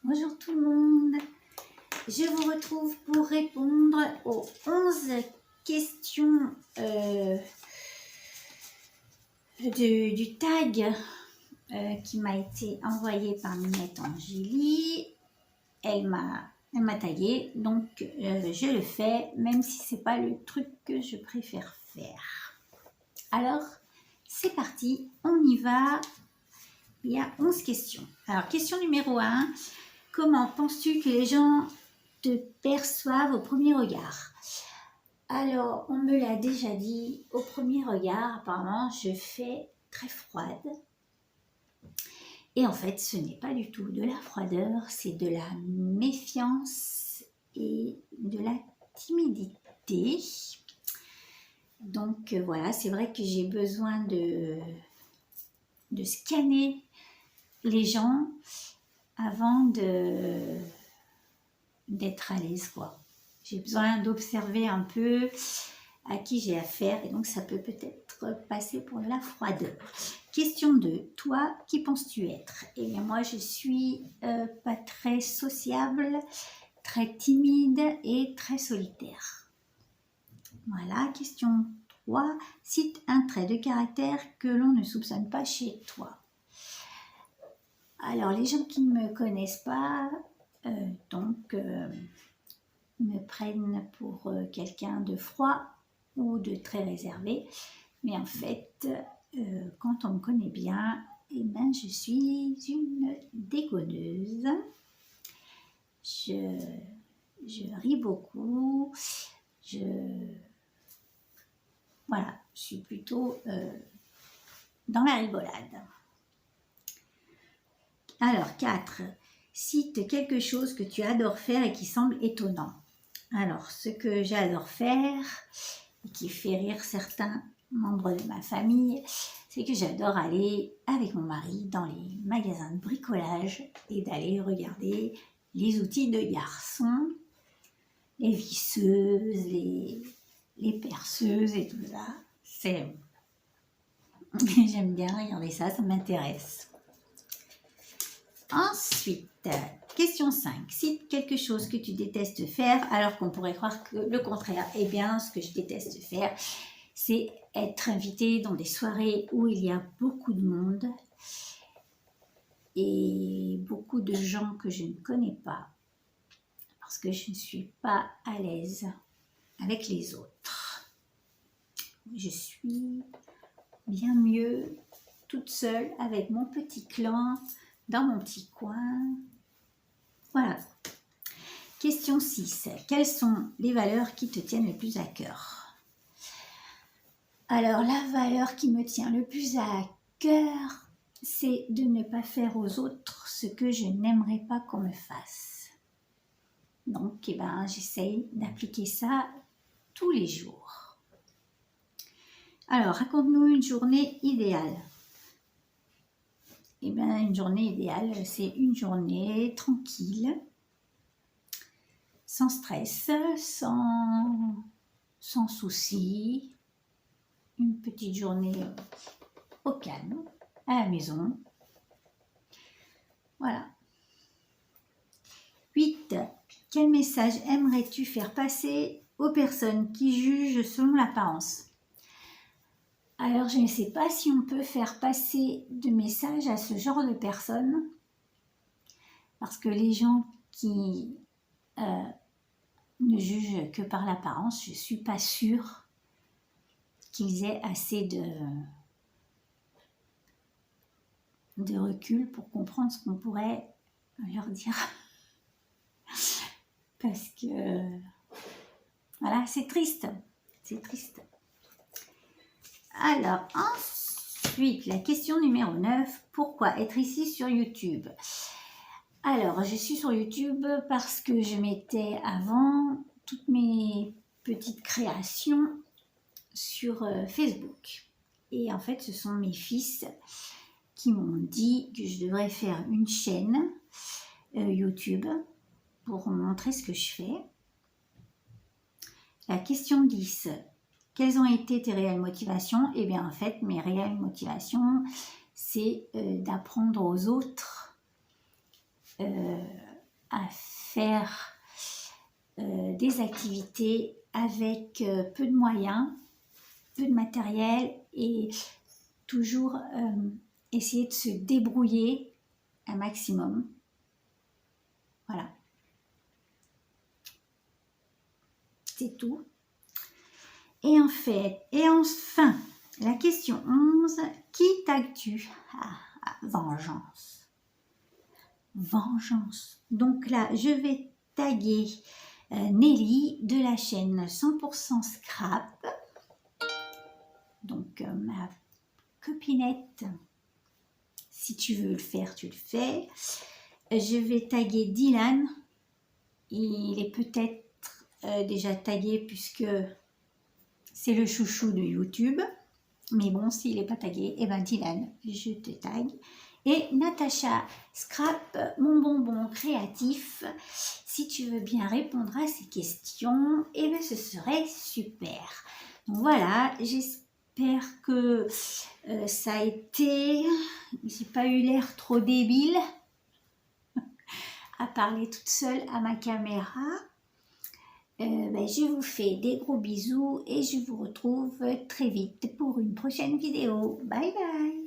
Bonjour tout le monde, je vous retrouve pour répondre aux 11 questions du tag qui m'a été envoyé par Minette Angélie. Elle m'a tagué, donc je le fais, même si c'est pas le truc que je préfère faire. Alors, c'est parti, on y va. Il y a 11 questions. Alors, question numéro 1. Comment penses-tu que les gens te perçoivent au premier regard? Alors, on me l'a déjà dit, au premier regard, apparemment, je fais très froide. Et en fait, ce n'est pas du tout de la froideur, c'est de la méfiance et de la timidité. Donc voilà, c'est vrai que j'ai besoin de scanner les gens avant d'être à l'aise, quoi. J'ai besoin d'observer un peu à qui j'ai affaire et donc ça peut peut-être passer pour de la froideur. Question 2. Toi, qui penses-tu être? Eh bien moi, je suis pas très sociable, très timide et très solitaire. Voilà. Question 3. Cite un trait de caractère que l'on ne soupçonne pas chez toi. Alors, les gens qui ne me connaissent pas, me prennent pour quelqu'un de froid ou de très réservé. Mais en fait, quand on me connaît bien, eh ben, je suis une déconneuse. Je ris beaucoup. Voilà, je suis plutôt dans la rigolade. Alors, 4. Cite quelque chose que tu adores faire et qui semble étonnant. Alors, ce que j'adore faire et qui fait rire certains membres de ma famille, c'est que j'adore aller avec mon mari dans les magasins de bricolage et d'aller regarder les outils de garçons, les visseuses, les perceuses et tout ça. J'aime bien regarder ça, ça m'intéresse. Ensuite, question 5. Cite quelque chose que tu détestes faire alors qu'on pourrait croire que le contraire. Eh bien, ce que je déteste faire, c'est être invitée dans des soirées où il y a beaucoup de monde et beaucoup de gens que je ne connais pas parce que je ne suis pas à l'aise avec les autres. Je suis bien mieux toute seule avec mon petit clan, dans mon petit coin. Voilà. Question 6. Quelles sont les valeurs qui te tiennent le plus à cœur? Alors, la valeur qui me tient le plus à cœur, c'est de ne pas faire aux autres ce que je n'aimerais pas qu'on me fasse. Donc, eh ben, j'essaye d'appliquer ça tous les jours. Alors, raconte-nous une journée idéale. Eh bien, une journée idéale, c'est une journée tranquille, sans stress, sans souci. Une petite journée au calme, à la maison. Voilà. 8. Quel message aimerais-tu faire passer aux personnes qui jugent selon l'apparence? Alors, je ne sais pas si on peut faire passer de messages à ce genre de personnes, parce que les gens qui ne jugent que par l'apparence, je ne suis pas sûre qu'ils aient assez de recul pour comprendre ce qu'on pourrait leur dire. Parce que, voilà, c'est triste. C'est triste. Alors, ensuite, la question numéro 9. Pourquoi être ici sur YouTube? Alors, je suis sur YouTube parce que je mettais avant toutes mes petites créations sur Facebook. Et en fait, ce sont mes fils qui m'ont dit que je devrais faire une chaîne YouTube pour montrer ce que je fais. La question 10. Quelles ont été tes réelles motivations? Eh bien, en fait, mes réelles motivations, c'est d'apprendre aux autres à faire des activités avec peu de moyens, peu de matériel et toujours essayer de se débrouiller un maximum. Voilà. C'est tout. Et enfin, la question 11, qui tagues-tu? Vengeance. Vengeance. Donc là, je vais taguer Nelly de la chaîne 100% Scrap. Donc ma copinette, si tu veux le faire, tu le fais. Je vais taguer Dylan. Il est peut-être déjà tagué puisque c'est le chouchou de YouTube. Mais bon, s'il n'est pas tagué, eh ben Dylan, je te tag. Et Natacha Scrap, mon bonbon créatif, si tu veux bien répondre à ces questions, eh ben ce serait super. Donc voilà, j'espère que ça a été... J'ai pas eu l'air trop débile à parler toute seule à ma caméra. Je vous fais des gros bisous et je vous retrouve très vite pour une prochaine vidéo. Bye bye!